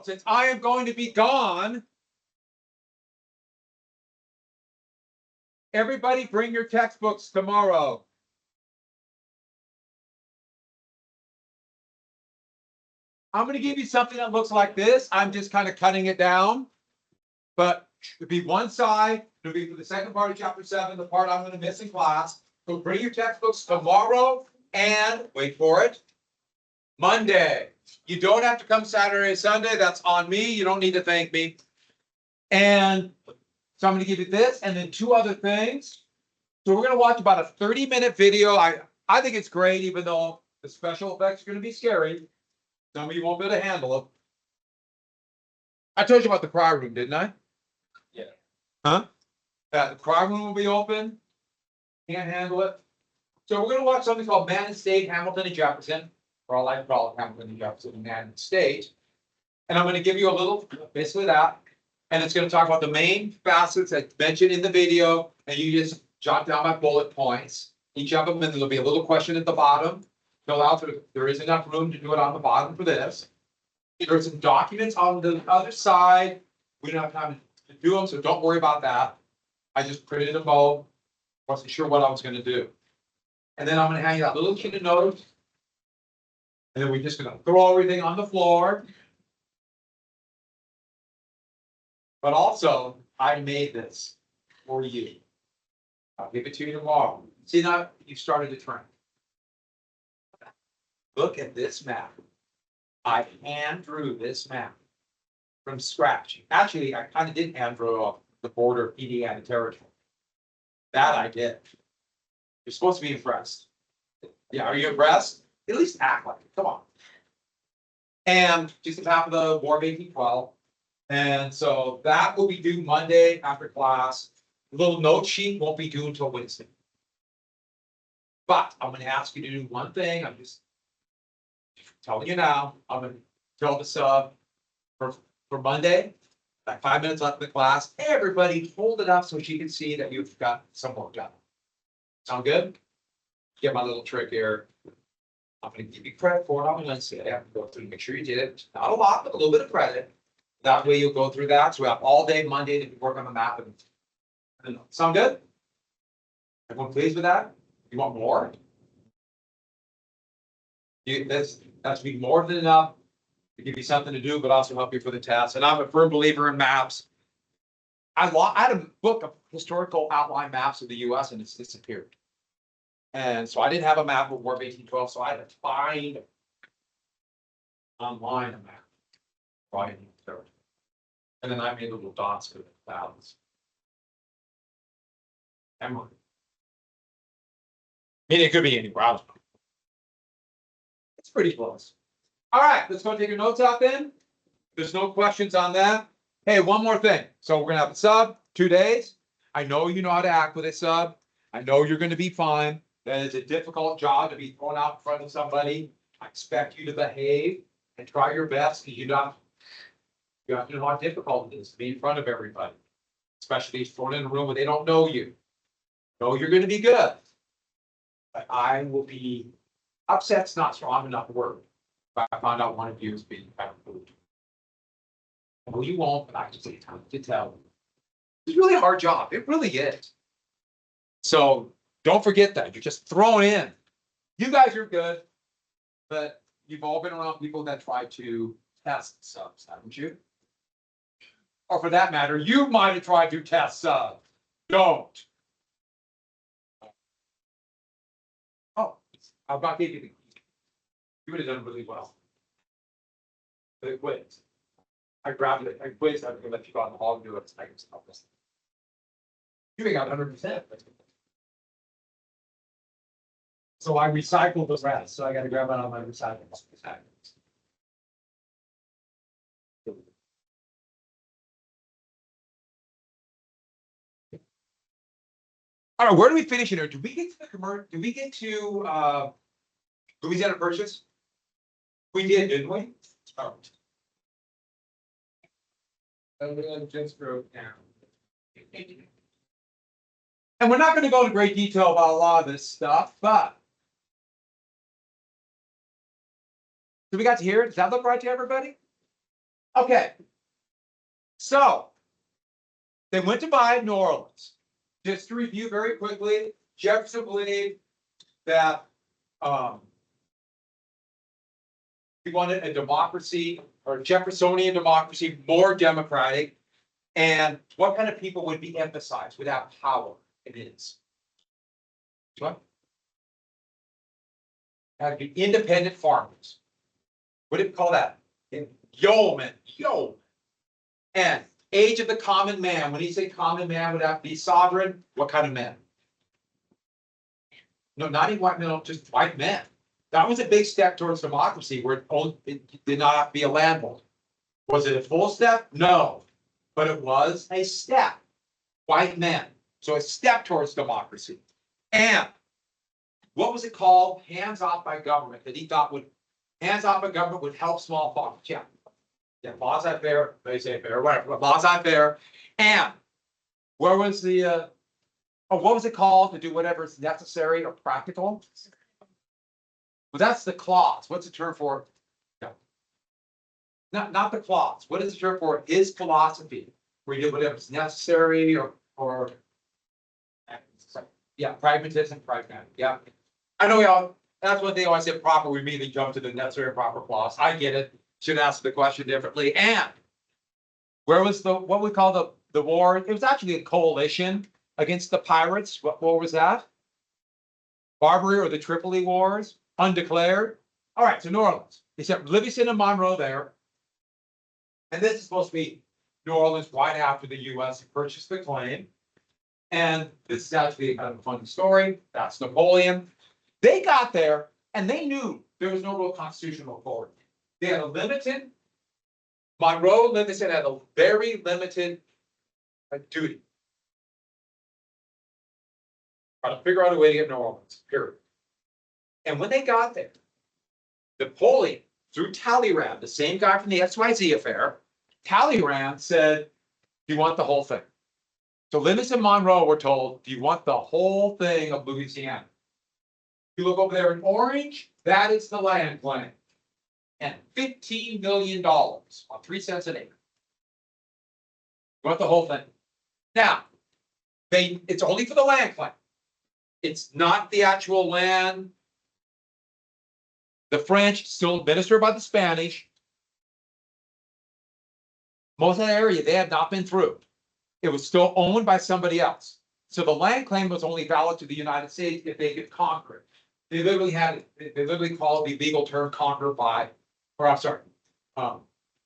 since I am going to be gone, everybody bring your textbooks tomorrow. I'm going to give you something that looks like this. I'm just kind of cutting it down, but it'll be one side. It'll be for the second part of chapter 7, the part I'm going to miss in class. So bring your textbooks tomorrow and, wait for it, Monday. You don't have to come Saturday or Sunday. That's on me. You don't need to thank me. And so I'm going to give you this and then 2 other things. So we're going to watch about a 30-minute video. I think it's great, even though the special effects are going to be scary. Some of you won't be able to handle it. I told you about the cry room, didn't I? Yeah. Huh? The cry room will be open. Can't handle it. So we're going to watch something called Man and State, Hamilton and Jefferson. Or I like to call it Hamilton and Jefferson and Man and State. And I'm going to give you a little, basically that. And it's going to talk about the main facets that's mentioned in the video. And you just jot down my bullet points. Each of them, and there'll be a little question at the bottom. Fill out, there is enough room to do it on the bottom for this. There's some documents on the other side. We don't have time to do them, so don't worry about that. I just printed them all. Wasn't sure what I was going to do. And then I'm going to hand you that little kit of notes. And then we're just going to throw everything on the floor. But also, I made this for you. I'll give it to you tomorrow. See, now you started to trend. Look at this map. I hand drew this map from scratch. Actually, I kind of did hand draw the border of Indiana Territory. That I did. You're supposed to be impressed. Yeah, are you impressed? At least act like it. Come on. And just the map of the War of 1812. And so that will be due Monday after class. The little note sheet won't be due until Wednesday. But I'm going to ask you to do one thing. I'm just telling you now. I'm going to tell the sub for Monday. Like 5 minutes left in the class. Everybody hold it up so she can see that you've got some work done. Sound good? Get my little trick here. I'm going to give you credit for it on Wednesday. I have to go through and make sure you did it. Not a lot, but a little bit of credit. That way you'll go through that. So we have all day Monday to work on the map. And sound good? Everyone pleased with that? You want more? That's be more than enough to give you something to do, but also help you for the test. And I'm a firm believer in maps. I had a book of historical outline maps of the U.S. and it's disappeared. And so I didn't have a map of War of 1812, so I had to find online a map. Right. And then I made little dots for the clouds. Emily. I mean, it could be anywhere. I don't know. It's pretty close. All right, let's go take your notes out then. There's no questions on that. Hey, one more thing. So we're going to have a sub, 2 days. I know you know how to act with a sub. I know you're going to be fine. That is a difficult job to be thrown out in front of somebody. I expect you to behave and try your best because you have to know how difficult it is to be in front of everybody, especially if thrown in a room where they don't know you. No, you're going to be good. But I will be upset's not strong enough word. If I found out one of you is being kind of rude. No, you won't, but I just take time to tell. It's a really hard job. It really is. So don't forget that. You're just thrown in. You guys are good, but you've all been around people that try to test subs, haven't you? Or for that matter, you might have tried to test subs. Don't. Oh, I'm about to give you the key. You would have done really well. But it quit. I grabbed it. I quit. I'm going to let you go out in the hall and do it. I can stop this. You got 100%. So I recycled the rest. So I got to grab it on my recycling. All right, where do we finish here? Do we get to the commercial? Do we get to Louisiana Purchase? We did, didn't we? Oh. And just broke down. And we're not going to go into great detail about a lot of this stuff, but so we got to hear it. Does that look right to everybody? Okay. So they went to buy New Orleans. Just to review very quickly, Jefferson believed that he wanted a democracy or Jeffersonian democracy, more democratic. And what kind of people would be emphasized, would have power? It is. What? Have to be independent farmers. What do you call that? Yeoman. Yeoman. And age of the common man. When you say common man, would have to be sovereign. What kind of man? No, not even white men, just white men. That was a big step towards democracy where it did not have to be a landholder. Was it a full step? No. But it was a step. White men. So a step towards democracy. And what was it called? Hands off by government, that he thought would, hands off by government would help small farmers. Yeah. Yeah, laissez-faire, laissez-faire, whatever, laissez-faire. And where was the, what was it called? To do whatever is necessary or practical? Well, that's the clause. What's the term for it? No. Not the clause. What is the term for it? His philosophy, where you do whatever is necessary or yeah, pragmatism, pragmatic. Yeah. I know y'all, that's what they always say proper. We immediately jump to the necessary and proper clause. I get it. Should ask the question differently. And where was the, what we call the war? It was actually a coalition against the pirates. What war was that? Barbary or the Tripoli Wars? Undeclared. All right, so New Orleans. They sent Livingston and Monroe there. And this is supposed to be New Orleans right after the U.S. purchased the claim. And this is actually kind of a funny story. That's Napoleon. They got there and they knew there was no real constitutional authority. They had a limited, Monroe and Livingston had a very limited duty. Try to figure out a way to get New Orleans, period. And when they got there, Napoleon, through Talleyrand, the same guy from the XYZ affair, Talleyrand said, do you want the whole thing? So Livingston and Monroe were told, do you want the whole thing of Louisiana? You look over there in orange, that is the land claim. And $15 million on 3 cents an acre. You want the whole thing. Now, it's only for the land claim. It's not the actual land. The French still administered by the Spanish. Most of that area they had not been through. It was still owned by somebody else. So the land claim was only valid to the United States if they could conquer it. They literally called the legal term conquer by, or I'm sorry,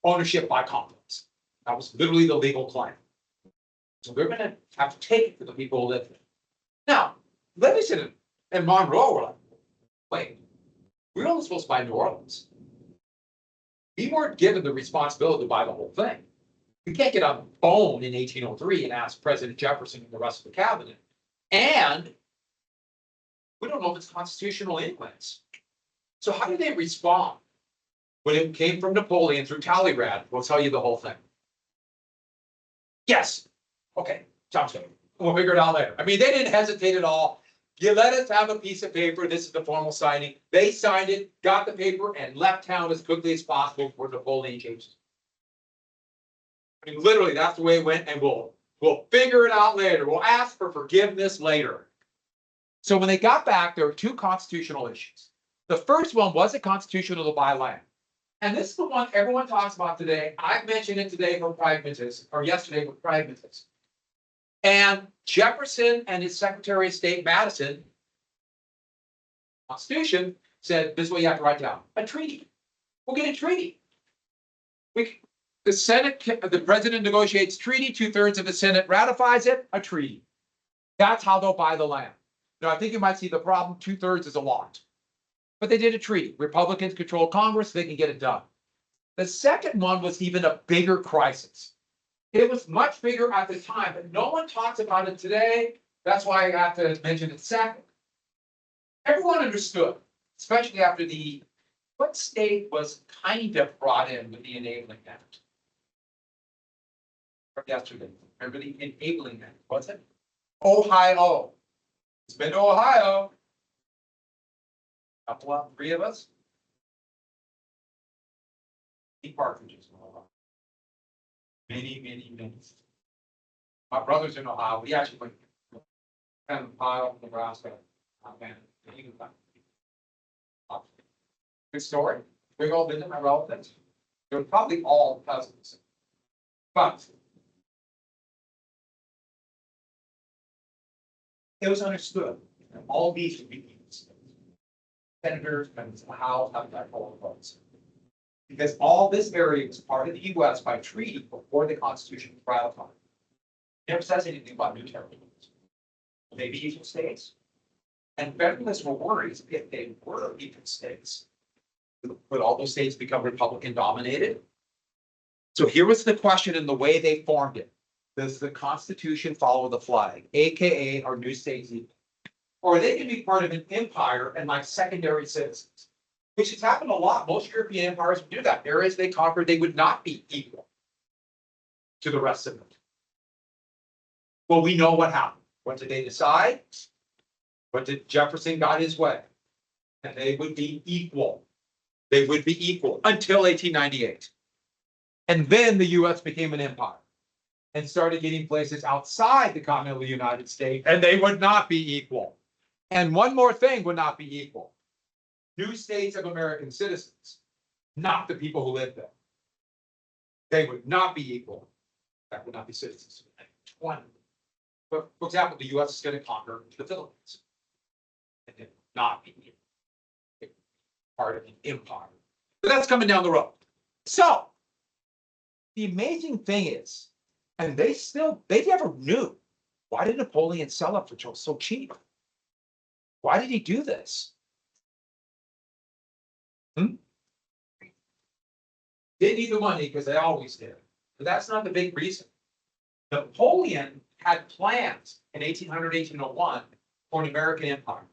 ownership by conquest. That was literally the legal claim. So they're going to have to take it for the people who live there. Now, Livingston and Monroe were like, wait, we're only supposed to buy New Orleans. We weren't given the responsibility to buy the whole thing. We can't get on the phone in 1803 and ask President Jefferson and the rest of the cabinet. And we don't know if it's constitutional anyways. So how did they respond? When it came from Napoleon through Talleyrand, we'll tell you the whole thing. Yes. Okay, sounds good. We'll figure it out later. I mean, they didn't hesitate at all. You let us have a piece of paper. This is the formal signing. They signed it, got the paper, and left town as quickly as possible for Napoleon changes. I mean, literally, that's the way it went, and we'll figure it out later. We'll ask for forgiveness later. So when they got back, there were 2 constitutional issues. The first one was it constitutional to buy land. And this is the one everyone talks about today. I've mentioned it today for pragmatism, or yesterday for pragmatism. And Jefferson and his Secretary of State, Madison, Constitution, said, this is what you have to write down. A treaty. We'll get a treaty. The Senate, the president negotiates treaty, 2/3 of the Senate ratifies it, a treaty. That's how they'll buy the land. Now, I think you might see the problem, 2/3 is a lot. But they did a treaty. Republicans control Congress, they can get it done. The second one was even a bigger crisis. It was much bigger at the time, but no one talks about it today. That's why I have to mention it second. Everyone understood, especially after what state was kind of brought in with the Enabling Act? Yesterday. Remember the Enabling Act, what's it? Ohio. It's been to Ohio. Couple of 3 of us. Eat partridges. Many. My brother's in Ohio. He actually went kind of Ohio, Nebraska. Man, good story. We've all been to my relatives. They're probably all cousins. But it was understood that all these would be senators, members of the House, having that whole votes. Because all this area was part of the US by treaty before the Constitution was ratified. It never says anything about new territories. Maybe equal states. And Federalists were worried if they were equal states, would all those states become Republican dominated? So here was the question and the way they formed it. Does the Constitution follow the flag, AKA are new states equal? Or they can be part of an empire and like secondary citizens, which has happened a lot. Most European empires would do that. Areas they conquered, they would not be equal to the rest of it. Well, we know what happened. What did they decide? What did Jefferson got his way? And they would be equal. They would be equal until 1898. And then the US became an empire and started getting places outside the continental United States, and they would not be equal. And one more thing would not be equal. New states of American citizens, not the people who live there. They would not be equal. That would not be citizens. 20. But for example, the US is going to conquer the Philippines. And it would not be part of an empire. But that's coming down the road. So the amazing thing is, and they never knew, why did Napoleon sell it for so cheap? Why did he do this? Didn't need the money because they always did. But that's not the big reason. Napoleon had plans in 1800, 1801 for an American empire.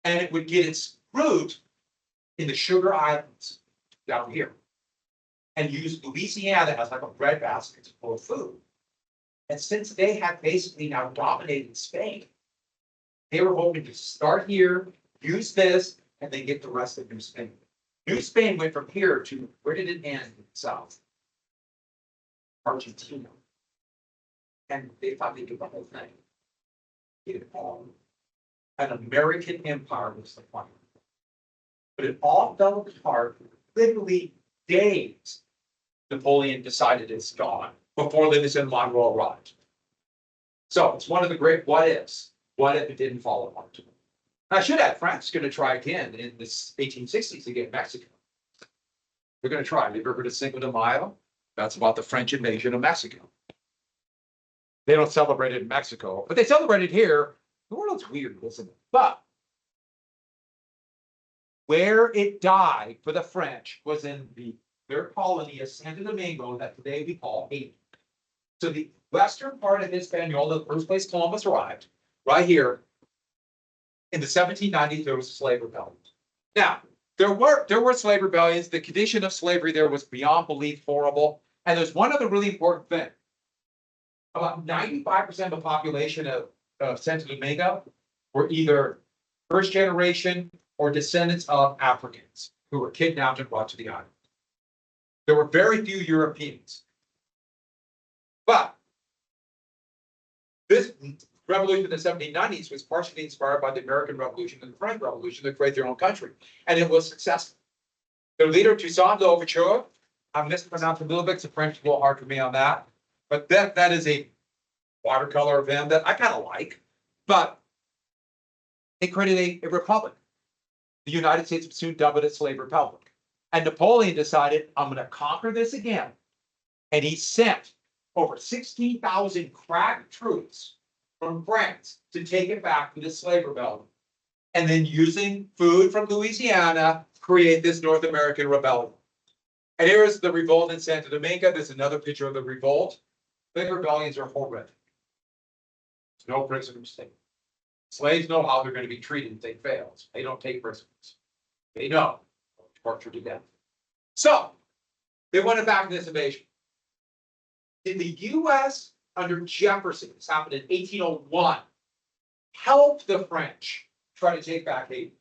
And it would get its root in the Sugar Islands down here. And use Louisiana as like a breadbasket for food. And since they had basically now dominated Spain, they were hoping to start here, use this, and then get the rest of New Spain. New Spain went from here to, where did it end in the south? Argentina. And they thought they did the whole thing. Get it all. An American empire was the plan. But it all fell apart literally days. Napoleon decided it's gone before Livingston and Monroe arrived. So it's one of the great what ifs. What if it didn't fall apart? I should add, France is going to try again in the 1860s to get Mexico. They're going to try. Have you ever heard of Cinco de Mayo? That's about the French invasion of Mexico. They don't celebrate it in Mexico, but they celebrate it here. The world's weird, isn't it? But where it died for the French was in their colony of Santo Domingo that today we call Haiti. So the western part of Hispaniola, the first place Columbus arrived, right here, in the 1790s, there was a slave rebellion. Now, there were slave rebellions. The condition of slavery there was beyond belief horrible. And there's one other really important thing. About 95% of the population of Santo Domingo were either first generation or descendants of Africans who were kidnapped and brought to the island. There were very few Europeans. But this revolution in the 1790s was partially inspired by the American Revolution and the French Revolution to create their own country. And it was successful. Their leader, Toussaint Louverture, I'm mispronouncing a little bit, so French is a little hard for me on that. But that is a watercolor of him that I kind of like. But they created a republic. The United States would soon dub it a slave republic. And Napoleon decided, I'm going to conquer this again. And he sent over 16,000 crack troops from France to take it back to the slave rebellion. And then using food from Louisiana, create this North American rebellion. And here is the revolt in Santo Domingo. There's another picture of the revolt. Slave rebellions are horrific. There's no prisoners taken. Slaves know how they're going to be treated if they fail. They don't take prisoners. They know. Torture to death. So they went back to this invasion. In the US under Jefferson, this happened in 1801, helped the French try to take back Haiti.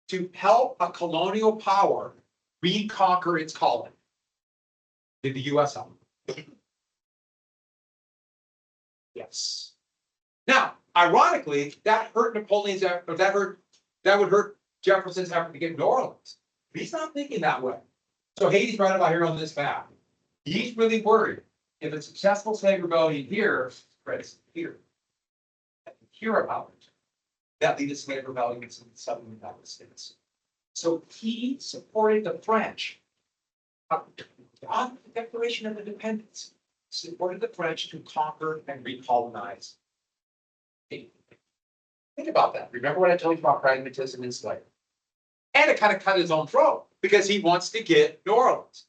To help a colonial power reconquer its colony. Did the US help? Yes. Now, ironically, that hurt Napoleon's, or that would hurt Jefferson's effort to get New Orleans. But he's not thinking that way. So Haiti's right about here on this map. He's really worried if a successful slave rebellion here spreads here. Hear about it. That leads to slave rebellions in the southern United States. So he supported the French on the Declaration of Independence, supported the French to conquer and recolonize. Think about that. Remember what I told you about pragmatism and slavery? And it kind of cut his own throat because he wants to get New Orleans.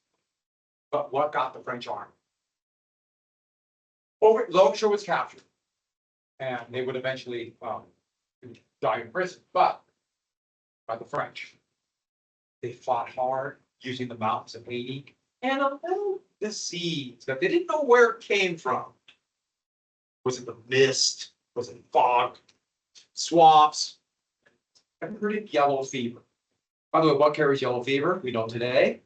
But what got the French army? L'Ouverture was captured, and they would eventually die in prison. But by the French, they fought hard using the mountains of Haiti and a little disease that they didn't know where it came from. Was it the mist? Was it fog? Swamps? Ever heard of yellow fever? By the way, what carries yellow fever? We know today.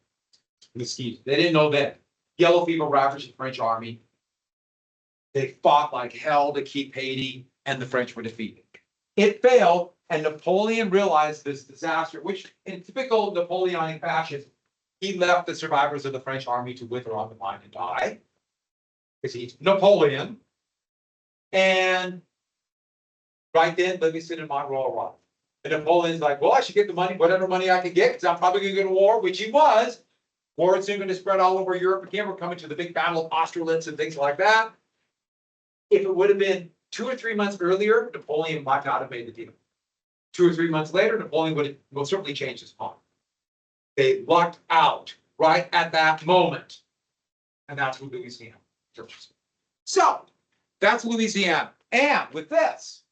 Mosquitoes. They didn't know then. Yellow fever ravaged the French army. They fought like hell to keep Haiti, and the French were defeated. It failed, and Napoleon realized this disaster, which in typical Napoleonic fashion, he left the survivors of the French army to wither on the vine and die, because he's Napoleon. And right then, Livingston and Monroe arrived. And Napoleon's like, well, I should get the money, whatever money I can get, because I'm probably going to go to war, which he was. War is soon going to spread all over Europe again. We're coming to the big battle of Austerlitz and things like that. If it would have been 2 or 3 months earlier, Napoleon might not have made the deal. 2 or 3 months later, Napoleon will certainly change his mind. They lucked out right at that moment. And that's what Louisiana. So that's Louisiana. And with this,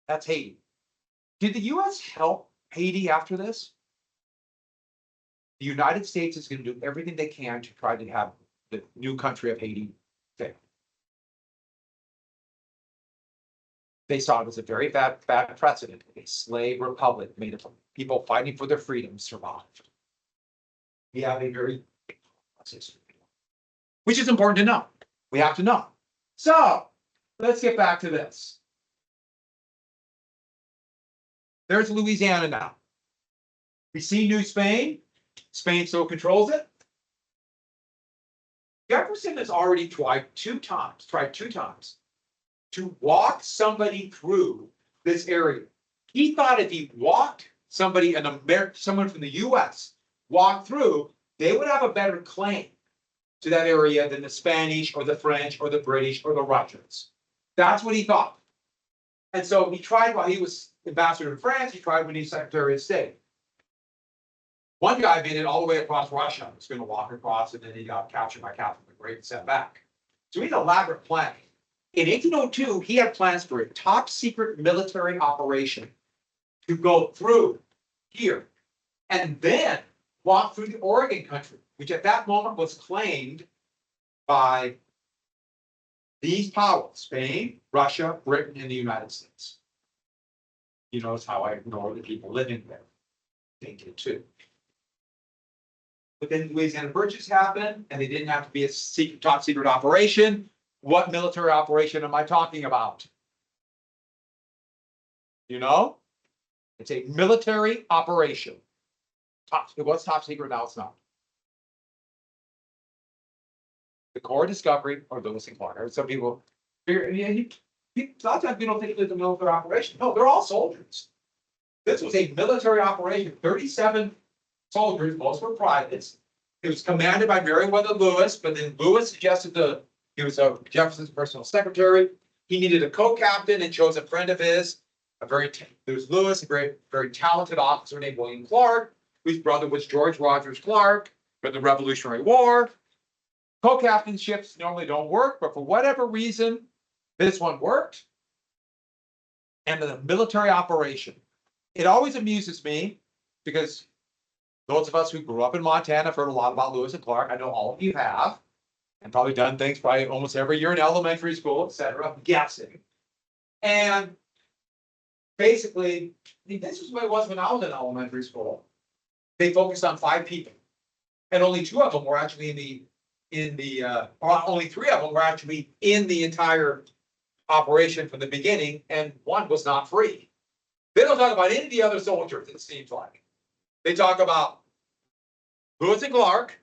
that's Haiti. Did the US help Haiti after this? The United States is going to do everything they can to try to have the new country of Haiti fail. They saw it as a very bad precedent. A slave republic made of people fighting for their freedom survived. We have a very big history, which is important to know. We have to know. So let's get back to this. There's Louisiana now. We see New Spain. Spain still controls it. Jefferson has already tried two times to walk somebody through this area. He thought if he walked somebody, someone from the US walked through, they would have a better claim to that area than the Spanish or the French or the British or the Russians. That's what he thought. And so he tried while he was ambassador in France, he tried when he was Secretary of State. One guy made it all the way across Russia. He was going to walk across, and then he got captured by Catherine the Great and sent back. So he had elaborate planning. In 1802, he had plans for a top secret military operation to go through here and then walk through the Oregon country, which at that moment was claimed by these powers: Spain, Russia, Britain, and the United States. You notice how I ignore the people living there. They did too. But then Louisiana Purchase happened, and they didn't have to be a secret, top secret operation. What military operation am I talking about? You know? It's a military operation. It was top secret, now it's not. The core discovery, or Lewis and Clark. Some people, a lot of times we don't think it's a military operation. No, they're all soldiers. This was a military operation. 37 soldiers, most were privates. It was commanded by Meriwether Lewis, but then Lewis suggested he was Jefferson's personal secretary. He needed a co-captain and chose a friend of his, there was Lewis, a very talented officer named William Clark, whose brother was George Rogers Clark for the Revolutionary War. Co-captainships normally don't work, but for whatever reason, this one worked. And the military operation. It always amuses me because those of us who grew up in Montana have heard a lot about Lewis and Clark. I know all of you have, and probably done things probably almost every year in elementary school, etc. I'm guessing. And basically, this is what it was when I was in elementary school. They focused on 5 people. And only two of them were actually or only three of them were actually in the entire operation from the beginning, and one was not free. They don't talk about any of the other soldiers, it seems like. They talk about Lewis and Clark,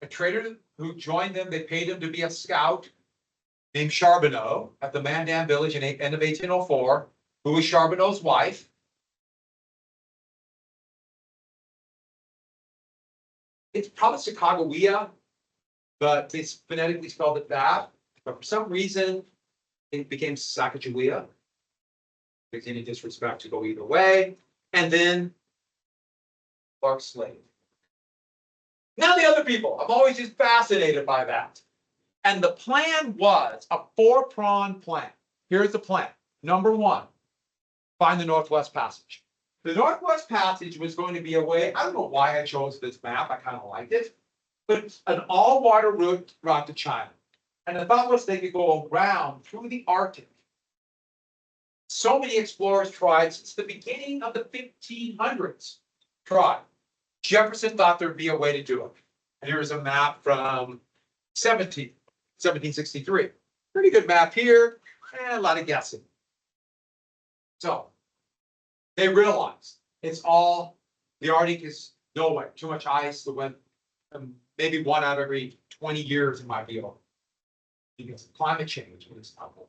a trader who joined them. They paid him to be a scout named Charbonneau at the Mandan village in the end of 1804, who was Charbonneau's wife. It's probably Sacagawea, but they phonetically spelled it that. But for some reason, it became Sacagawea. There's any disrespect to go either way. And then Clark's slave. Now the other people, I'm always just fascinated by that. And the plan was a 4-pronged plan. Here's the plan. Number one, find the Northwest Passage. The Northwest Passage was going to be a way, I don't know why I chose this map, I kind of liked it, but it's an all-water route to China. And the thought was they could go around through the Arctic. So many explorers tried since the beginning of the 1500s. Tried. Jefferson thought there'd be a way to do it. And here's a map from 1763. Pretty good map here, and a lot of guessing. So they realized it's all, the Arctic is no way, too much ice. The wind, maybe one out of every 20 years it might be over. Because of climate change is not over.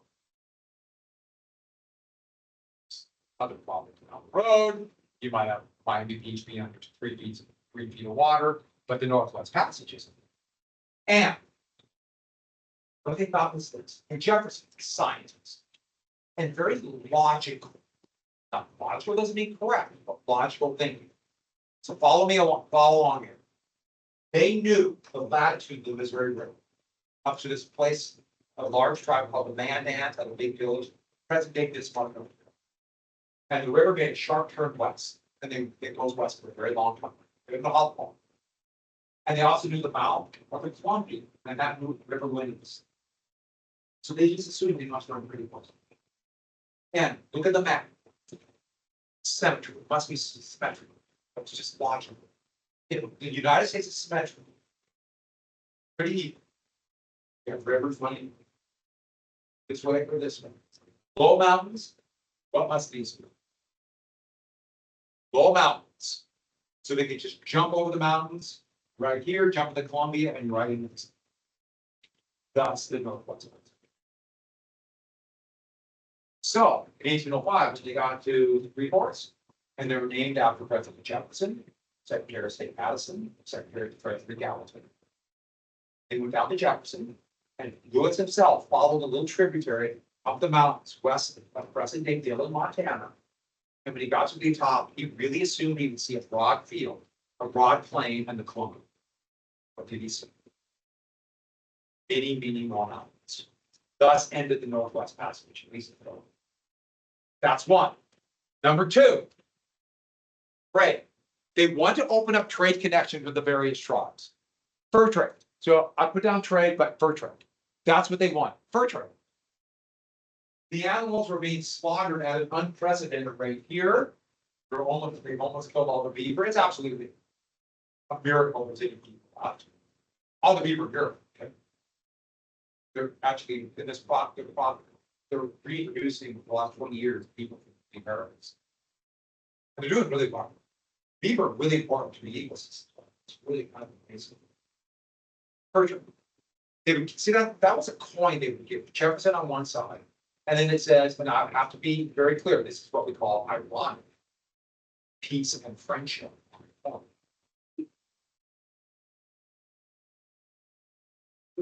Other problems down the road. You might have Miami Beach being under 3 feet of water, but the Northwest Passage isn't. And what they thought was this, and Jefferson, a scientist, and very logical. Now, logical doesn't mean correct, but logical thinking. So follow along here. They knew the latitude of the Missouri River up to this place, a large tribe called the Mandans, at a big village, present day Bismarck. And the river made a sharp turn west, and then it goes west for a very long time. They didn't know how long. And they also knew the mouth of the Columbia, and that moved river winds. So they just assumed they must run pretty close. And look at the map. Symmetry, it must be symmetrical. It's just logical. If the United States is symmetrical, pretty even. You have rivers running this way or this way. Low mountains, what must these be? Low mountains. So they can just jump over the mountains, right here, jump to the Columbia, and right in this. That's the Northwest. So in 1805, they got to the three ports, and they were named after President Jefferson, Secretary of State Madison, Secretary of Treasury Gallatin. They went down to Jefferson, and Lewis himself followed a little tributary up the mountains west of present-day Dillon, Montana. And when he got to the top, he really assumed he would see a broad field, a broad plain, and the Columbia. What did he see? Many more mountains. Thus ended the Northwest Passage, at least in the That's one. Number two, trade. They want to open up trade connections with the various tribes. Fur trade. So I put down trade, but fur trade. That's what they want. Fur trade. The animals were being slaughtered at an unprecedented rate here. They've almost killed all the beaver. It's absolutely a miracle that they can keep left. All the beaver here. Okay. They're actually in this crop, they're reproducing for the last 20 years, people from the Americas. And they're doing really well. Beaver are really important to the ecosystem. It's really kind of amazing. Persian. They would see that was a coin they would give Jefferson on one side. And then it says, and I have to be very clear, this is what we call ironic. Peace and friendship.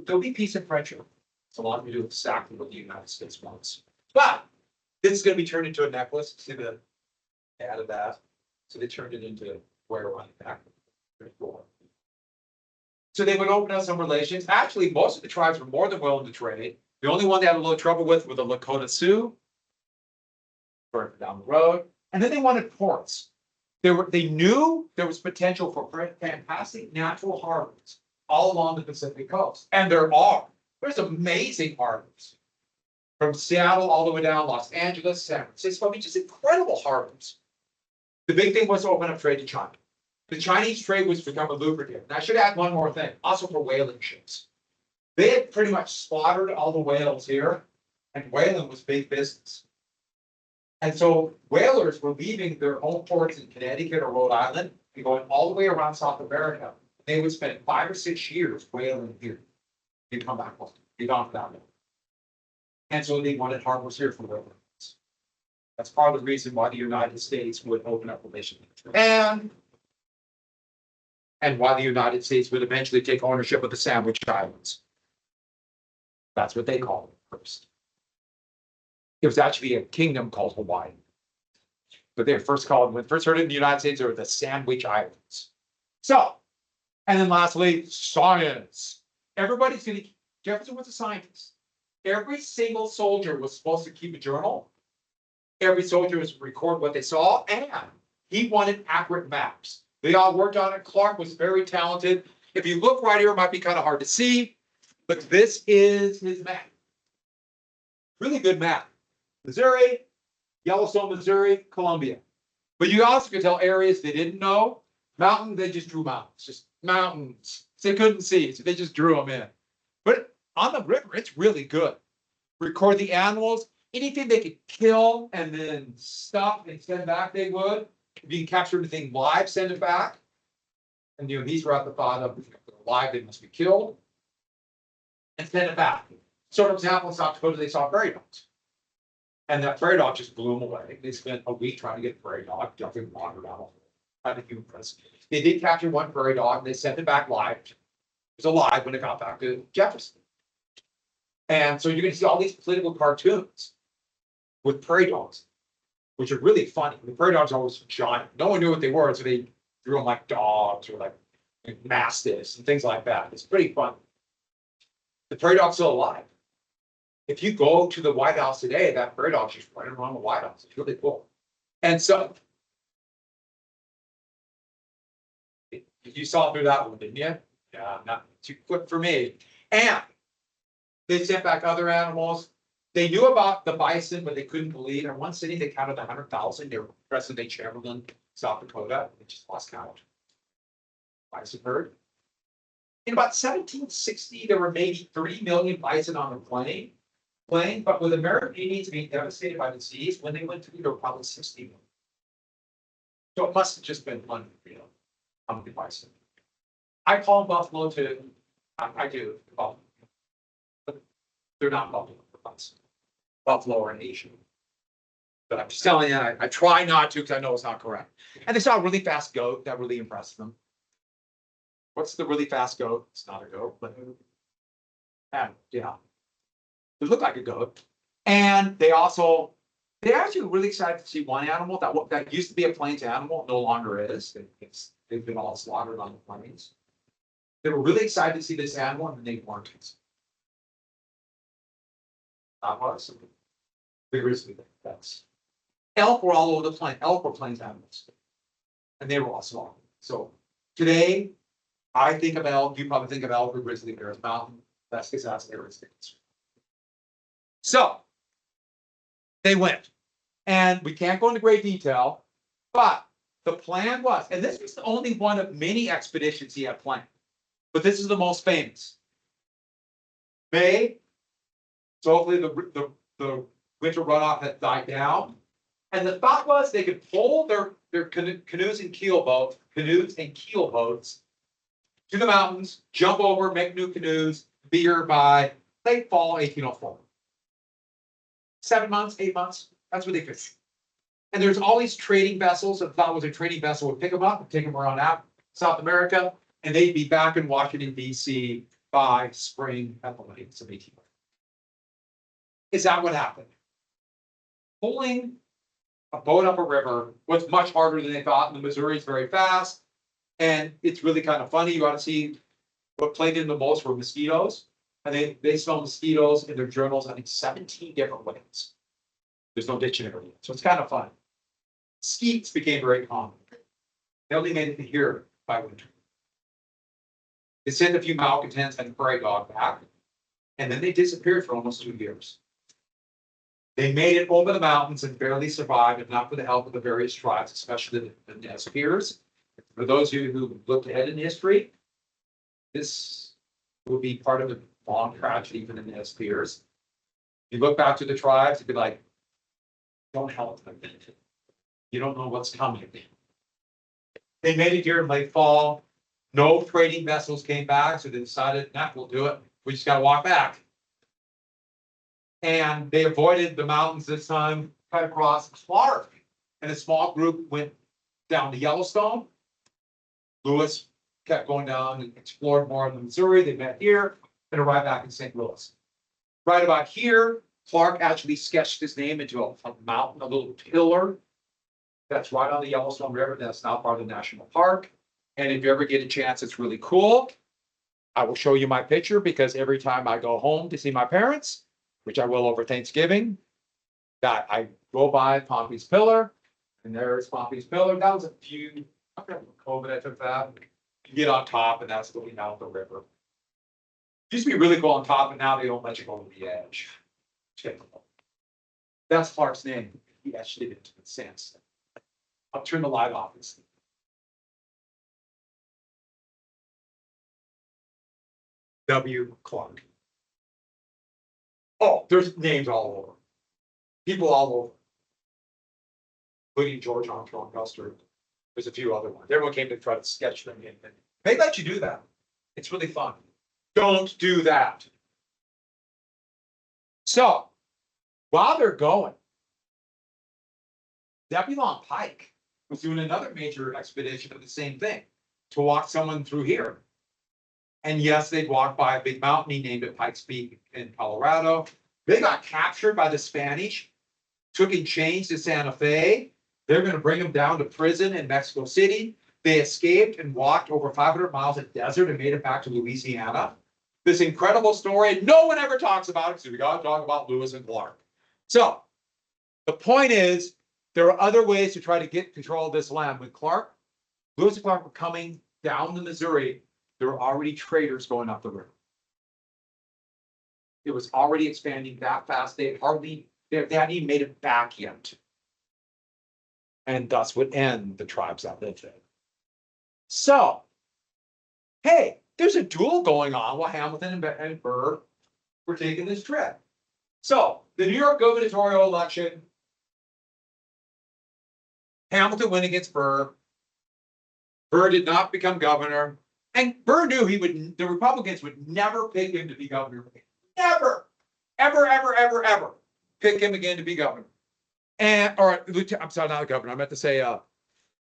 There'll be peace and friendship. So long as we do exactly what the United States wants. But this is going to be turned into a necklace. See the ad of that? So they turned it into wear on the back. So they would open up some relations. Actually, most of the tribes were more than willing to trade. The only one they had a little trouble with were the Lakota Sioux. Further down the road. And then they wanted ports. They knew there was potential for fantastic natural harbors all along the Pacific coast. And there are. There's amazing harbors. From Seattle all the way down Los Angeles, San Francisco. I mean, just incredible harbors. The big thing was to open up trade to China. the Chinese trade was becoming lucrative. And I should add one more thing, also for whaling ships. They had pretty much slaughtered all the whales here, and whaling was big business. And so whalers were leaving their home ports in Connecticut or Rhode Island and going all the way around South America. They would spend 5 or 6 years whaling here. They'd come back home. They'd on that way. And so they wanted harbors here for whaling. That's part of the reason why the United States would open up relations with Japan, and why the United States would eventually take ownership of the Sandwich Islands. That's what they called it first. It was actually a kingdom called Hawaii. But they first called, when first heard it in the United States, they were the Sandwich Islands. So, and then lastly, science. Everybody's gonna, Jefferson was a scientist. Every single soldier was supposed to keep a journal. Every soldier was to record what they saw, and he wanted accurate maps. They all worked on it. Clark was very talented. If you look right here, it might be kind of hard to see, but this is his map. Really good map. Missouri, Yellowstone, Missouri, Columbia. But you also could tell areas they didn't know. Mountain, they just drew mountains, just mountains. They couldn't see, so they just drew them in. But on the river, it's really good. Record the animals. Anything they could kill and then stuff and send back, they would. If you can capture anything live, send it back. And these were at the thought of, if they're alive, they must be killed. And send it back. So, for example, in South Dakota, they saw prairie dogs. And that prairie dog just blew them away. They spent a week trying to get a prairie dog, dumping water down a human presence. They did capture one prairie dog, and they sent it back live. It was alive when it got back to Jefferson. And so you're going to see all these political cartoons with prairie dogs, which are really funny. The prairie dogs are always giant. No one knew what they were, so they drew them like dogs or like mastiffs and things like that. It's pretty fun. The prairie dog's still alive. If you go to the White House today, that prairie dog's just running around the White House. It's really cool. And so you saw through that one, didn't you? Yeah, not too quick for me. And they sent back other animals. They knew about the bison, but they couldn't believe. In one city, they counted 100,000. They were present-day Chamberlain, South Dakota. They just lost count. Bison herd. In about 1760, there were maybe 3 million bison on the plain. But with American Indians being devastated by disease, when they went to, there were probably 60 million. So it must have just been one, how many bison. I call them buffalo too. I do. Buffalo. But they're not buffalo for bison. Buffalo are an Asian. But I'm just telling you, I try not to because I know it's not correct. And they saw a really fast goat that really impressed them. What's the really fast goat? It's not a goat, but yeah. It looked like a goat. And they actually were really excited to see one animal that used to be a plains animal, no longer is. They've been all slaughtered on the plains. They were really excited to see this animal, and they weren't. That was big grizzly. That's elk were all over the plain. Elk were plains animals, and they were all slaughtered. So today, I think of elk. You probably think of elk or grizzly bears, mountain. That's because that's their instincts. So they went, and we can't go into great detail, but the plan was, and this was only one of many expeditions he had planned, but this is the most famous. So hopefully the winter runoff had died down, and the thought was they could pull their canoes and keelboats to the mountains, jump over, make new canoes, be here by late fall 1804. 7 months, 8 months, that's what they fished. And there's all these trading vessels. If that was a trading vessel, would pick them up and take them around South America, and they'd be back in Washington, D.C. by spring at the latest of 1800. Is that what happened? Pulling a boat up a river was much harder than they thought. And the Missouri is very fast, and it's really kind of funny. You ought to see what plagued them the most were mosquitoes. And they smell mosquitoes in their journals, I think 17 different ways. There's no dictionary, so it's kind of fun. Skeets became very common. They only made it to here by winter. They sent a few malcontents and a prairie dog back, and then they disappeared for almost 2 years. They made it over the mountains and barely survived, if not for the help of the various tribes, especially the Nez Perce, For those of you who looked ahead in history, this will be part of a long tragedy even in the spears. You look back to the tribes, you'd be like, don't help them. You don't know what's coming. They made it here in late fall. No trading vessels came back, so they decided, nah, we'll do it. We just gotta walk back. And they avoided the mountains this time, cut across Clark. And a small group went down to Yellowstone. Lewis kept going down and explored more of the Missouri. They met here and arrived back in St. Louis. Right about here, Clark actually sketched his name into a mountain, a little pillar that's right on the Yellowstone River. That's now part of the national park. And if you ever get a chance, it's really cool. I will show you my picture because every time I go home to see my parents, which I will over Thanksgiving, that I go by Pompey's Pillar, and there's Pompey's Pillar. That was a few, after COVID, I took that. You get on top, and that's looking out the river. Used to be really cool on top, and now they don't let you go to the edge. That's Clark's name. He etched it into the sandstone. I'll turn the light off. W. Clark. Oh, there's names all over. People all over. Including George Armstrong Custer. There's a few other ones. Everyone came to try to sketch them in. They let you do that. It's really fun. Don't do that. So, while they're going, Zebulon Pike was doing another major expedition of the same thing, to walk someone through here. And yes, they'd walk by a big mountain. He named it Pikes Peak in Colorado. They got captured by the Spanish, took in chains to Santa Fe. They're going to bring them down to prison in Mexico City. They escaped and walked over 500 miles of desert and made it back to Louisiana. This incredible story, no one ever talks about it because we got to talk about Lewis and Clark. So the point is, there are other ways to try to get control of this land. When Lewis and Clark were coming down the Missouri, there were already traders going up the river. It was already expanding that fast. They hadn't even made it back yet. And thus would end the tribes that lived there. So, hey, there's a duel going on while Hamilton and Burr were taking this trip. So, the New York gubernatorial election, Hamilton went against Burr. Burr did not become governor. And Burr knew the Republicans would never pick him to be governor. Never, ever, ever, ever, ever pick him again to be governor. I'm sorry, not governor. I meant to say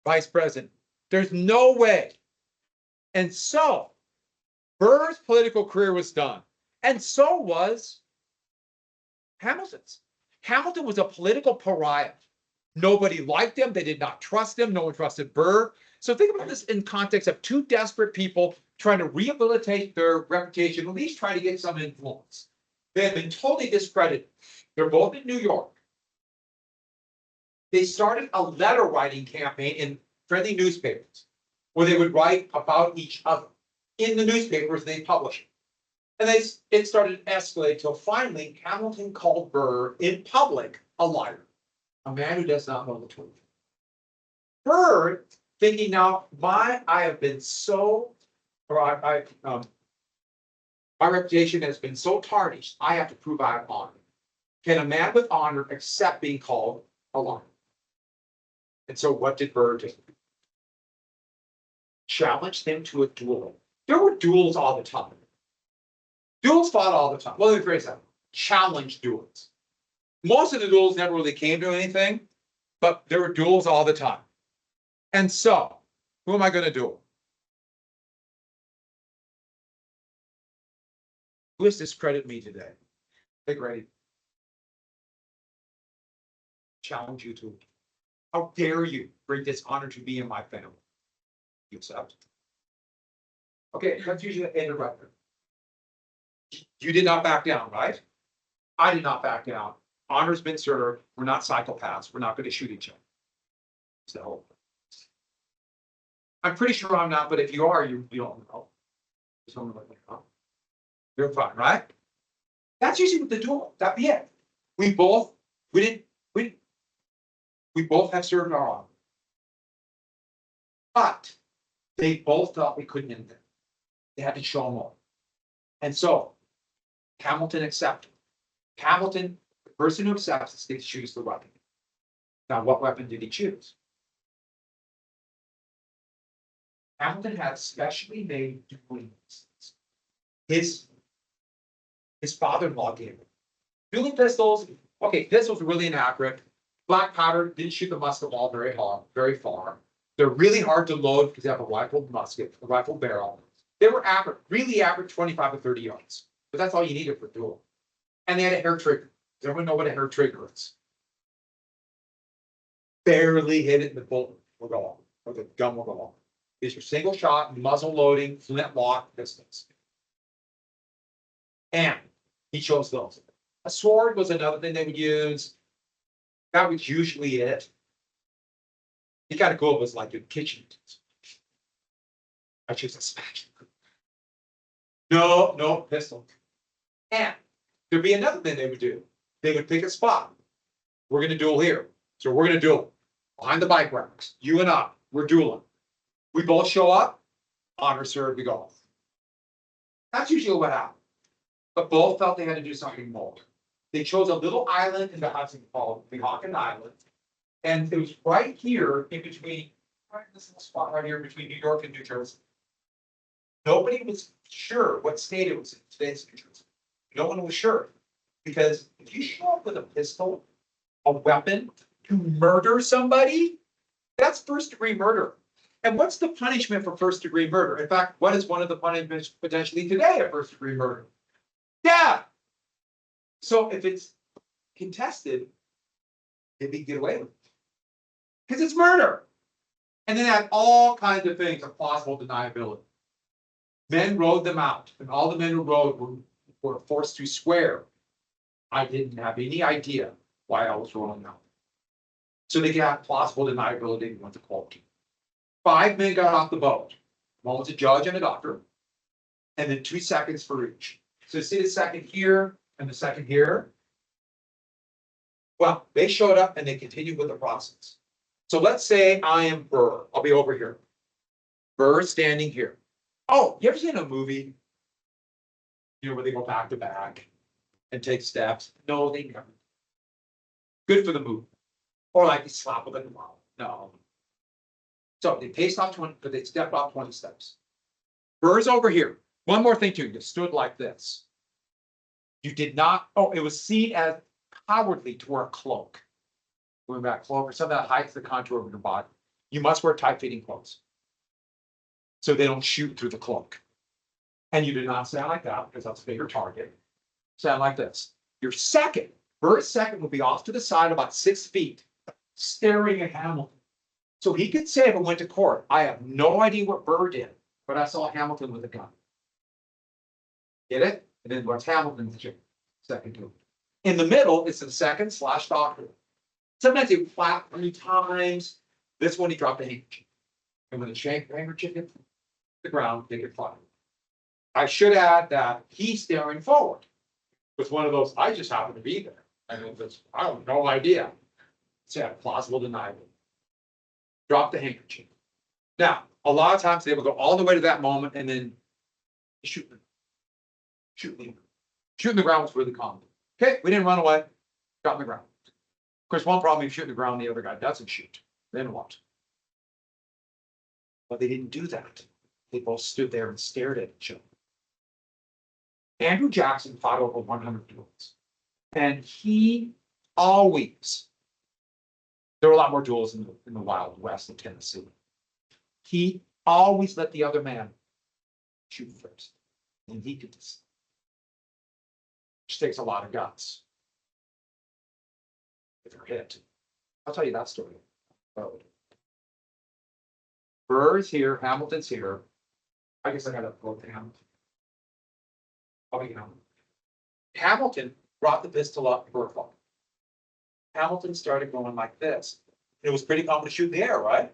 vice president. There's no way. And so Burr's political career was done. And so was Hamilton's. Hamilton was a political pariah. Nobody liked him. They did not trust him. No one trusted Burr. So think about this in context of two desperate people trying to rehabilitate their reputation, at least try to get some influence. They have been totally discredited. They're both in New York. They started a letter writing campaign in friendly newspapers where they would write about each other in the newspapers they publish. And it started to escalate till finally Hamilton called Burr in public a liar, a man who does not know the truth. Burr, thinking now, my reputation has been so tarnished, I have to prove I have honor. Can a man with honor accept being called a liar? And so what did Burr do? Challenged him to a duel. There were duels all the time. Duels fought all the time. Well, let me phrase that. Challenge duels. Most of the duels never really came to anything, but there were duels all the time. And so, who am I going to duel? Who has discredited me today? Hey, Grady. Challenge you to. How dare you bring dishonor to me and my family? You accept? Okay, that's usually the end of record. You did not back down, right? I did not back down. Honor's been served. We're not psychopaths. We're not going to shoot each other. So, I'm pretty sure I'm not, but if you are, you don't know. Someone like that. You're fine, right? That's usually what the duel. That'd be it. We both have served our honor. But They both thought we couldn't end it. They had to show them all. And so Hamilton accepted. Hamilton, the person who accepts this, gets to choose the weapon. Now, what weapon did he choose? Hamilton had specially made dueling pistols. His father-in-law gave him. Dueling pistols, okay, pistols were really inaccurate. Black powder didn't shoot the musket ball very far. They're really hard to load because they have a rifled musket, a rifled barrel. They were average, really average 25 to 30 yards. But that's all you needed for duel. And they had a hair trigger. Does everyone know what a hair trigger is? Barely hit it and the bullet will go off, or the gun will go off. These are single shot, muzzle loading, flintlock pistols. And he chose those. A sword was another thing they would use. That was usually it. It got to go was like your kitchen. I choose a spatula. No pistol. And there'd be another thing they would do. They would pick a spot. We're going to duel here. So we're going to duel behind the bike racks. You and I, we're dueling. We both show up. Honor served, we go. That's usually what happened. But both felt they had to do something more. They chose a little island in the Hudson called Weehawken Island. And it was right here in between, right this little spot right here between New York and New Jersey. Nobody was sure what state it was in. Today's New Jersey. No one was sure. Because if you show up with a pistol, a weapon, to murder somebody, that's first-degree murder. And what's the punishment for first-degree murder? In fact, what is one of the punishments potentially today of first-degree murder? Death. So if it's contested, maybe get away with it. Because it's murder. And then add all kinds of things of possible deniability. Men rode them out, and all the men who rode were forced to swear. I didn't have any idea why I was rolling out. So they got plausible deniability and went to court. 5 men got off the boat. One was a judge and a doctor, and then 2 seconds for each. So see the second here and the second here. Well, they showed up and they continued with the process. So let's say I am Burr. I'll be over here. Burr standing here. Oh, you ever seen a movie? You know, where they go back to back and take steps? No, they never. Good for the movie. Or like they slap with a tomorrow. No. So they paced off 20, but they stepped off 20 steps. Burr's over here. One more thing too, you stood like this. You did not, it was seen as cowardly to wear a cloak. Going back, cloak or something that hides the contour of your body. You must wear tight-fitting clothes. So they don't shoot through the cloak. And you do not stand like that because that's a bigger target. Stand like this. Your second, Burr's second will be off to the side about 6 feet, staring at Hamilton. So he could say if it went to court, I have no idea what Burr did, but I saw Hamilton with a gun. Get it? And then what's Hamilton's second to it. In the middle, it's the second / doctor. Sometimes he flap 3 times. This one he dropped a handkerchief. And when the handkerchief hit the ground, they get fired. I should add that he's staring forward. It was one of those, I just happened to be there. I have no idea. So plausible deniability. Drop the handkerchief. Now, a lot of times they will go all the way to that moment and then shoot them. Shooting the ground was really common. Okay, we didn't run away. Got on the ground. Of course, one problem, you shoot the ground, the other guy doesn't shoot. Then what? But they didn't do that. They both stood there and stared at each other. Andrew Jackson fought over 100 duels. And he always, there were a lot more duels in the Wild West of Tennessee. He always let the other man shoot first. And he could decide. Which takes a lot of guts. If you're hit. I'll tell you that story. Burr's here, Hamilton's here. I guess I gotta go to Hamilton. Hamilton brought the pistol up for a fall. Hamilton started going like this. It was pretty common to shoot in the air, right?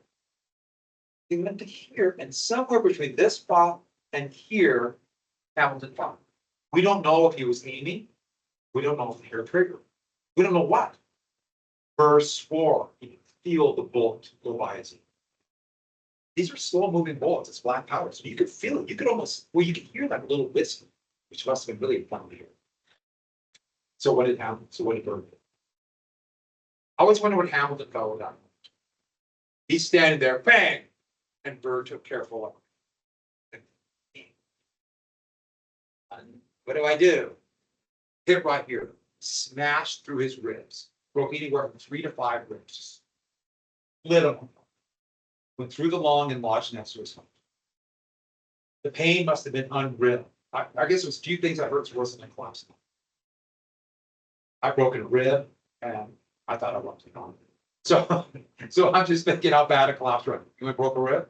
He went to here, and somewhere between this spot and here, Hamilton fired. We don't know if he was aiming. We don't know if the hair trigger. We don't know what. Burr swore he could feel the bullet go by his ear. These are slow moving bullets. It's black powder. So you could feel it. You could almost, well, you could hear that little whistle, which must have been really fun to hear. So what did happen? So what did Burr do? I always wonder what Hamilton felt with that. He's standing there, bang, and Burr took careful look. What do? Hit right here, smashed through his ribs, broke anywhere from 3 to 5 ribs. Split them. Went through the lung and lodged next to his heart. The pain must have been unreal. I guess it was a few things I hurt worse than collapsing. I broke a rib and I thought I was on. So I'm just thinking how bad a collapse was. You broke a rib?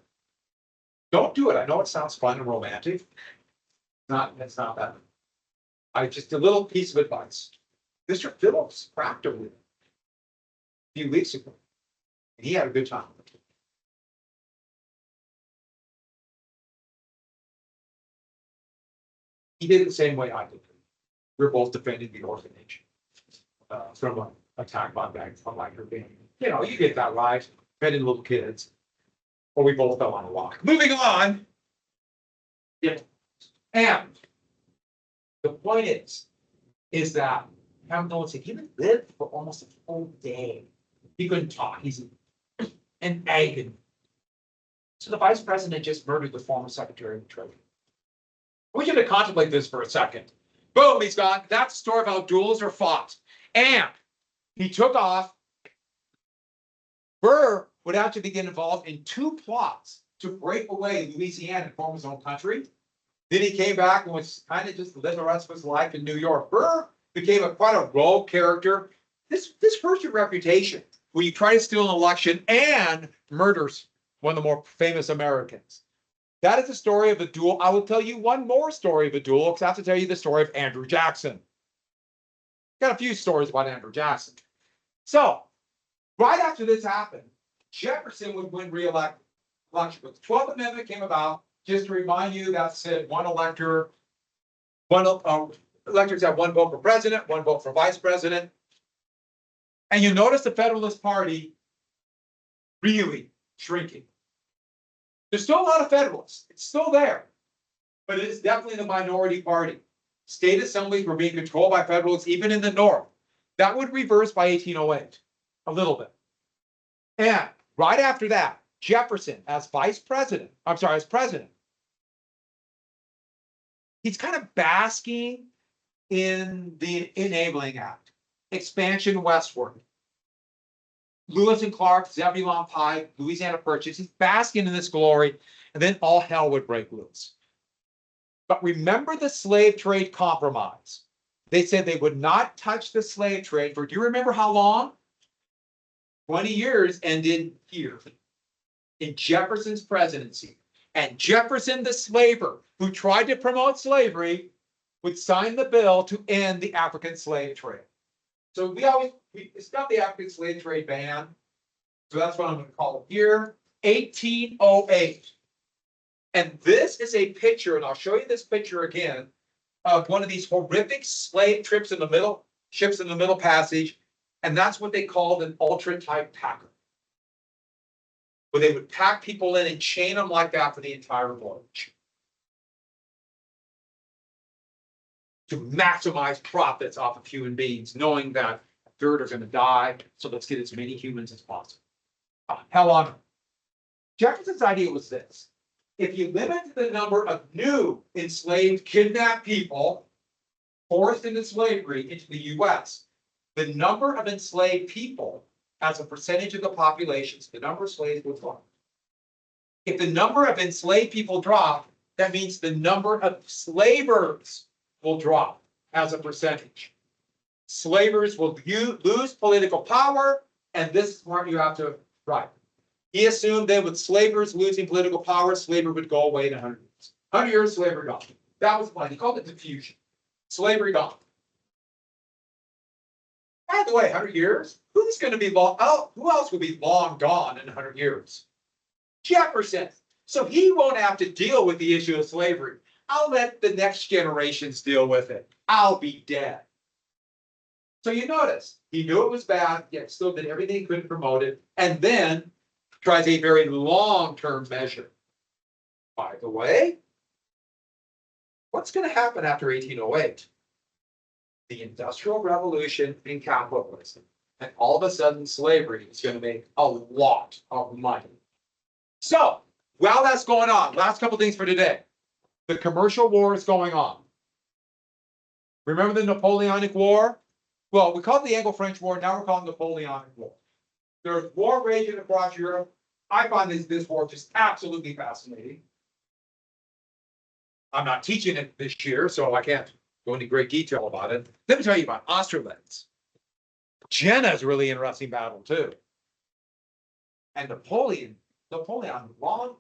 Don't do it. I know it sounds fun and romantic. It's not that. Just a little piece of advice. Mr. Phillips cracked a rib a few weeks ago, and he had a good time. He did it the same way I did. We're both defending the orphanage from an attack by bags from like her being. You know, you get that right, defending little kids. Or we both fell on a rock. Moving on. Yeah. And the point is that Hamilton said he lived for almost a full day. He couldn't talk. He's in agony. So the vice president just murdered the former secretary of the Treasury. I want you to contemplate this for a second. Boom, he's gone. That's the story of how duels are fought. And he took off. Burr would actually get involved in 2 plots to break away Louisiana and form his own country. Then he came back and was kind of just living the rest of his life in New York. Burr became quite a rogue character. This hurts your reputation when you try to steal an election and murders one of the more famous Americans. That is the story of a duel. I will tell you one more story of a duel, because I have to tell you the story of Andrew Jackson. Got a few stories about Andrew Jackson. So, right after this happened, Jefferson would win re-election. But the 12th Amendment came about. Just to remind you, that said electors have 1 vote for president, 1 vote for vice president. And you notice the Federalist Party really shrinking. There's still a lot of Federalists. It's still there. But it is definitely the minority party. State assemblies were being controlled by Federalists, even in the North. That would reverse by 1808, a little bit. And right after that, Jefferson as president, he's kind of basking in the Enabling Act, expansion westward. Lewis and Clark, Zebulon Pike, Louisiana Purchase, he's basking in this glory, and then all hell would break loose. But remember the slave trade compromise. They said they would not touch the slave trade for, do you remember how long? 20 years, ended here in Jefferson's presidency. And Jefferson, the slaver, who tried to promote slavery, would sign the bill to end the African slave trade. So it's got the African slave trade ban. So that's what I'm going to call it here. 1808. And this is a picture, and I'll show you this picture again, of one of these horrific slave ships in the middle passage. And that's what they called an ultra-type packer, where they would pack people in and chain them like that for the entire voyage to maximize profits off of human beings, knowing that a third are going to die. So let's get as many humans as possible. Hell on. Jefferson's idea was this. If you limit the number of new enslaved, kidnapped people forced into slavery into the U.S., the number of enslaved people as a percentage of the population, the number of slaves will drop. If the number of enslaved people drop, that means the number of slavers will drop as a percentage. Slavers will lose political power, and this is where you have to write. He assumed that with slavers losing political power, slavery would go away in 100 years. 100 years, slavery gone. That was the plan. He called it diffusion. Slavery gone. By the way, 100 years, who's going to be long? Oh, who else will be long gone in 100 years? Jefferson. So he won't have to deal with the issue of slavery. I'll let the next generations deal with it. I'll be dead. So you notice, he knew it was bad, yet still did everything he could to promote it. And then tries a very long-term measure. By the way, what's going to happen after 1808? The Industrial Revolution and capitalism. And all of a sudden, slavery is going to make a lot of money. So, while that's going on, last couple things for today. The commercial war is going on. Remember the Napoleonic War? Well, we call it the Anglo-French War. Now we're calling it the Napoleonic War. There's war raging across Europe. I find this war just absolutely fascinating. I'm not teaching it this year, so I can't go into great detail about it. Let me tell you about Austerlitz. Jenna's really interesting battle too. And Napoleon won,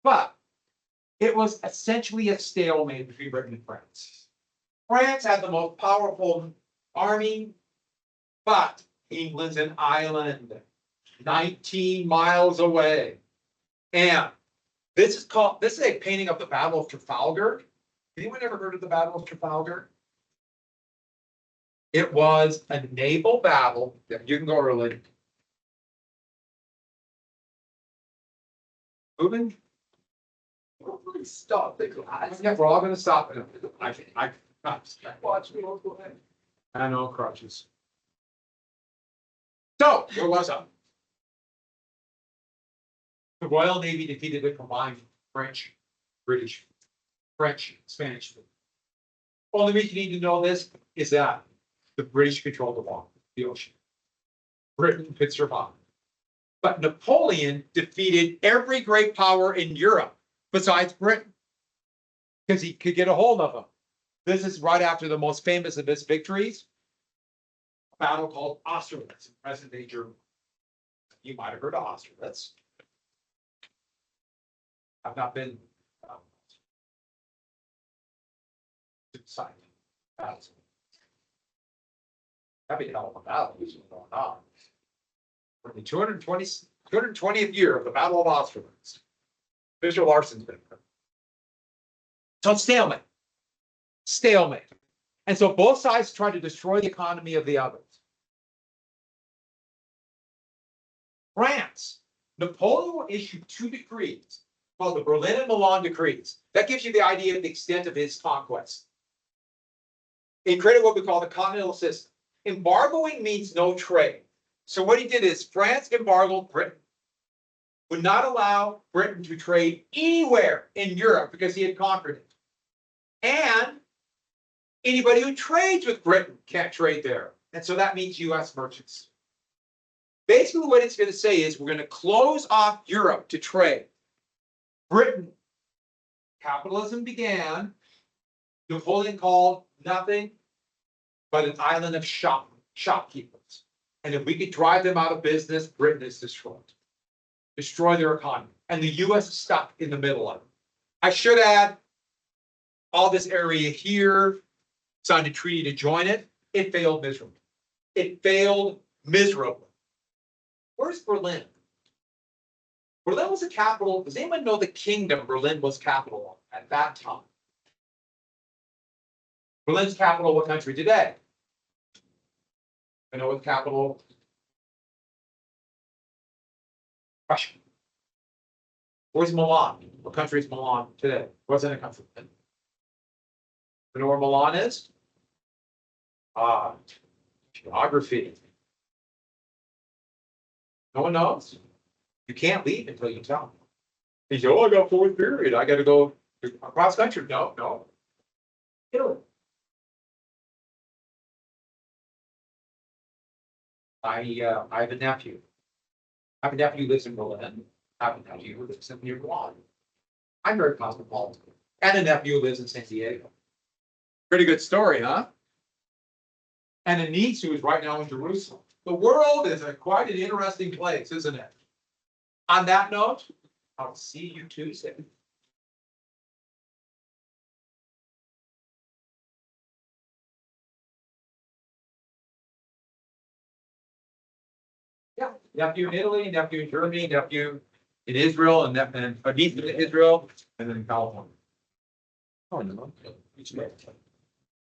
but it was essentially a stalemate between Britain and France. France had the most powerful army, but England's an island, 19 miles away. And this is a painting of the Battle of Trafalgar. Anyone ever heard of the Battle of Trafalgar? It was a naval battle. You can go early. Moving. Stop. We're all going to stop it. I watch me. Go ahead. I know crutches. So where was I? The Royal Navy defeated the combined French, British, French, Spanish fleet. Only reason you need to know this is that the British controlled the water, the ocean. Britain could survive. But Napoleon defeated every great power in Europe besides Britain because he could get a hold of them. This is right after the most famous of his victories, a battle called Austerlitz in present-day Germany. You might have heard of Austerlitz. I've not been to the site. That'd be a hell of a battle. Going on. For the 220th year of the Battle of Austerlitz. Mr. Larson's been there. So it's stalemate. Stalemate. And so both sides try to destroy the economy of the others. France. Napoleon will issue 2 decrees called the Berlin and Milan decrees. That gives you the idea of the extent of his conquest. He created what we call the continental system. Embargoing means no trade. So what he did is France embargoed Britain. Would not allow Britain to trade anywhere in Europe because he had conquered it. And anybody who trades with Britain can't trade there. And so that means US merchants. Basically what it's going to say is we're going to close off Europe to trade. Britain, capitalism began. Napoleon called nothing but an island of shopkeepers. And if we could drive them out of business, Britain is destroyed. Destroy their economy. And the US is stuck in the middle of it. I should add, all this area here signed a treaty to join it. It failed miserably. It failed miserably. Where's Berlin? Berlin was the capital. Does anyone know the kingdom Berlin was capital of at that time? Berlin's capital of what country today? I know what the capital. Russia. Where's Milan? What country is Milan today? What's in a country? You know where Milan is? Geography. No one knows. You can't leave until you tell them. He said, "Oh, I got 4th period. I got to go across country." No. Italy. I have a nephew. I have a nephew who lives in Berlin. I have a nephew who lives in near Milan. I'm very cosmopolitan. And a nephew who lives in San Diego. Pretty good story, huh? And a niece who is right now in Jerusalem. The world is quite an interesting place, isn't it? On that note, I'll see you Tuesday. Yeah, nephew in Italy, nephew in Germany, nephew in Israel, and a niece in Israel, and then in California. Oh, no.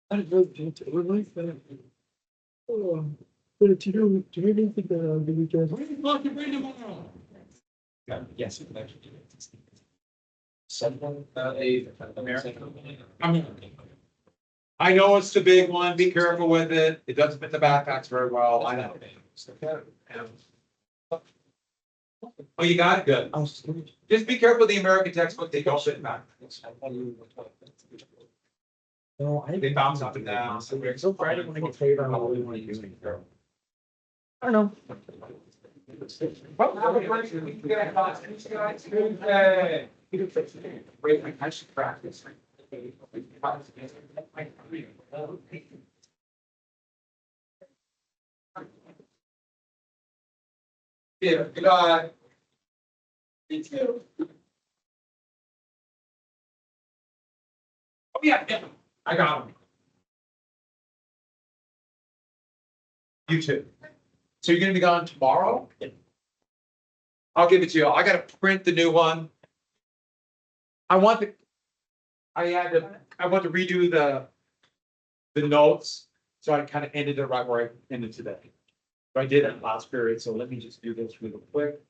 I would like that. But do you really think that I'll be What are you talking about tomorrow? Yes. I know it's the big one, be careful with it, it doesn't fit the backpacks very well, I know. Oh, you got it, good, just be careful with the American textbook, they don't fit in backpacks. No, They bounce up and down. So Friday when I get paid, I don't know what we want to do. I don't know. Well, have a great week, guys. Tuesday. Wait, I should practice. Yeah, good night. You too. Oh, yeah, I got them. You too. So you're gonna be gone tomorrow? I'll give it to you. I gotta print the new one. I want to redo the notes, so I kind of ended it right where I ended today. So I did it last period, so let me just do this real quick.